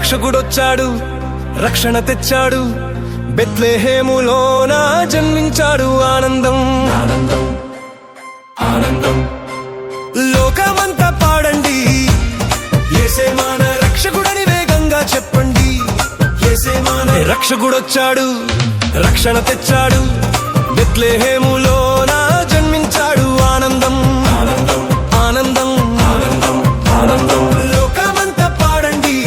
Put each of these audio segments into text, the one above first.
రక్షకుడొచ్చాడు, రక్షణ తెచ్చాడు, బెత్లెహేములోన జన్మించాడు. ఆనందం ఆనందం ఆనందం, లోకమంతా పాడండి, యేసే మన రక్షకుడని వేగంగా చెప్పండి. యేసే మన రక్షకుడొచ్చాడు, రక్షణ తెచ్చాడు, బెత్లెహేములోన జన్మించాడు. ఆనందం ఆనందం ఆనందం ఆనందం ఆనందం, లోకమంతా పాడండి,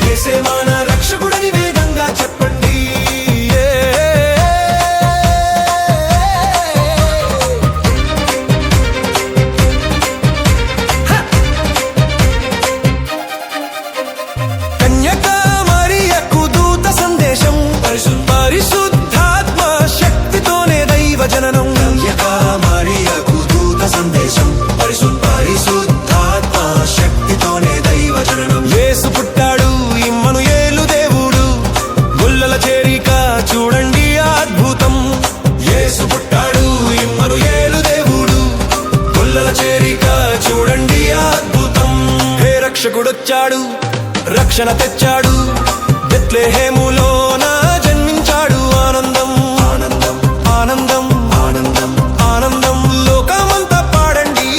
యేసే మన రక్షకుడని వేగంగా చెప్పండి. కన్యక మరియకు దూత సందేశం, పరిశుద్ధాత్మ శక్తితోనే దైవ జననం. కన్యక మరియకు దూత సందేశం, పరిశుద్ధాత్మ శక్తితోనే దైవ జననం. యేసు పుట్టాడు, ఇమ్మనుయేలు దేవుడు, గుల్లల చేరిక చూడండి అద్భుతం. యేసు పుట్టాడు, ఇమ్మనుయేలు దేవుడు, గుల్లల చేరిక చూడండి అద్భుతం. హే రక్షకుడొచ్చాడు, రక్షణ తెచ్చాడు, బెత్లెహేములోన జన్మించాడు. ఆనందం ఆనందం ఆనందం ఆనందం ఆనందం, లోకమంతా పాడండి,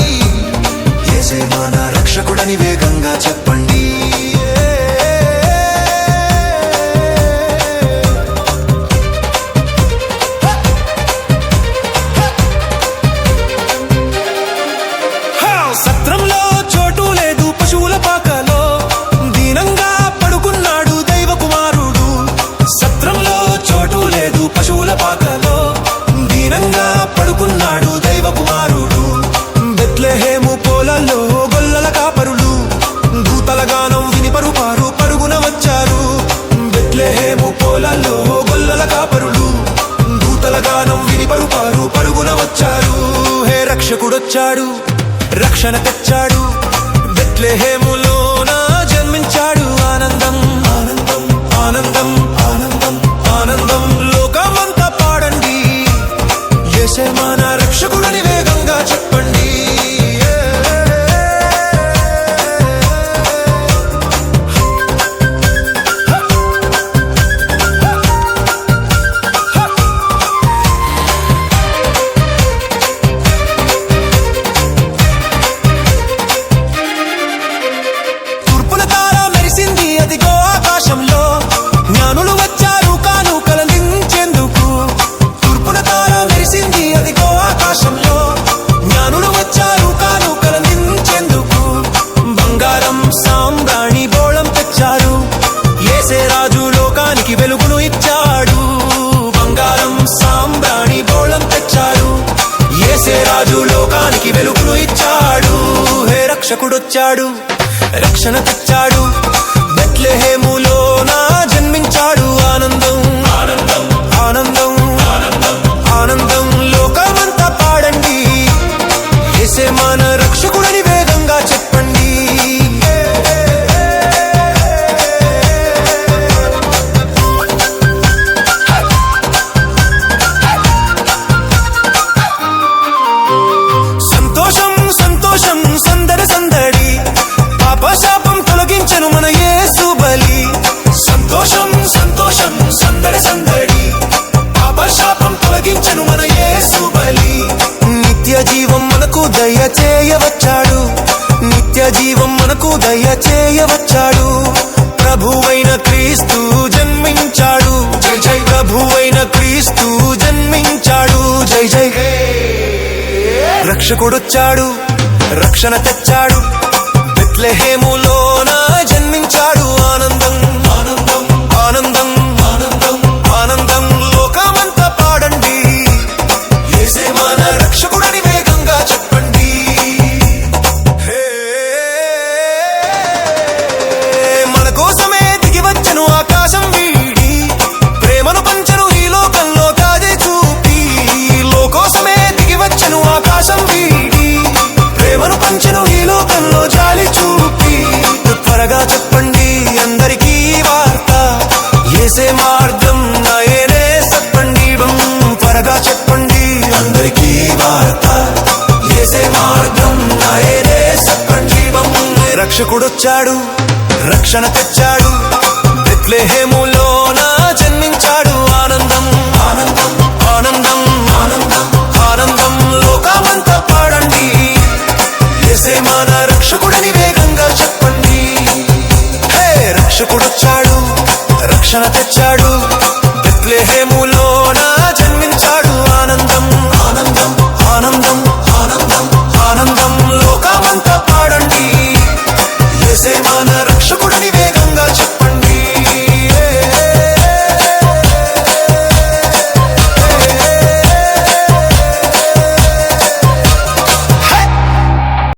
యేసే మన రక్షకుడని వేగంగా చెప్పండి. సత్రంలో చోటు లేదు, పశువుల పాకలో దీనంగా పడుకున్నాడు దైవ కుమారుడు. సత్రంలో చోటు లేదు, పశువుల పాకలో దీనంగా పడుకున్నాడు దైవ కుమారుడు. బెత్లెహేము పొలాల్లో గొల్లల కాపరులు దూతల గానం విని పరుపారు పరుగున వచ్చారు. బెత్లెహేము పొలాల్లో గొల్లల కాపరులు దూతల గానం విని పరుపారు పరుగున వచ్చారు. హే రక్షకుడొచ్చాడు, రక్షణ తెచ్చాడు, బెత్లెహేములోన జన్మించాడు. ఆనందం ఆనందం ఆనందం ఆనందం ఆనందం, లోకమంతా పాడండి, యేసే మన రక్షకుడని వేగంగా చెప్పండి. తూర్పున తార మెరిసింది అదిగో ఆకాశంలో, జ్ఞానులు వచ్చారు కానుకలందించేందుకు. తూర్పున తార మెరిసింది అదిగో ఆకాశంలో, జ్ఞానులు వచ్చారు కానుకలందించేందుకు. బంగారం సాంబ్రాణి బోళం తెచ్చారు, యేసే రాజు లోకానికి వెలుగును ఇచ్చాడు. బంగారం సాంబ్రాణి బోళం తెచ్చారు, యేసే రాజు లోకానికి వెలుగును ఇచ్చాడు. హే రక్షకుడొచ్చాడు, రక్షణ తెచ్చాడు, బెత్లెహేములోన జన్మించాడు. ఆనందం ఆనందం ఆనందం ఆనందం ఆనందం, లోకమంతా పాడండి, యేసే మన రక్షకుడని వేగంగా చెప్పండి. సంతోషం సంతోషం సందడి సందడి, పాపశాపం తొలగించెను మన యేసు బలి. సంతోషం సంతోషం సందడి సందడి, పాపశాపం తొలగించెను మన యేసు బలి. నిత్య జీవం మనకు దయచేయవచ్చాడు, నిత్య జీవం మనకు దయచేయవచ్చాడు. ప్రభువైన క్రీస్తు జన్మించాడు, జై జై. ప్రభువైన క్రీస్తు జన్మించాడు, జై జై. రక్షకుడొచ్చాడు, రక్షణ తెచ్చాడు, బెత్లెహేములోన జన్మించాడు. ఆనందం ఆనందం ఆనందం ఆనందం ఆనందం, లోకమంతా పాడండి, యేసే మన రక్షకుడని వేగంగా చెప్పండి. మన కోసమే దిగి వచ్చెను ఆకాశం వీడి, ప్రేమను పంచెను ఈ లోకంలో దారి చూపి. లోకోసమే దిగి వచ్చెను ఆకాశం వీడి, ప్రేమను పంచెను ఈ లోకంలో జాలి చూపి. త్వరగా చెప్పండి అందరికీ వార్త, యేసే మార్గం నాయనే చెప్పండి. త్వరగా చెప్పండి అందరికీ వార్త, యేసే మార్గం నాయనే చెప్పండి. రక్షకుడొచ్చాడు, రక్షణ తెచ్చాడు, బెత్లెహేములోన జన్మించాడు. ఆనందం ఆనందం ఆనందం ఆనందం ఆనందం లోకమంతా పాడండి, యేసే మన రక్షకుడని వేగంగా చెప్పండి. హే రక్షకుడొచ్చాడు, రక్షణ తెచ్చాడు.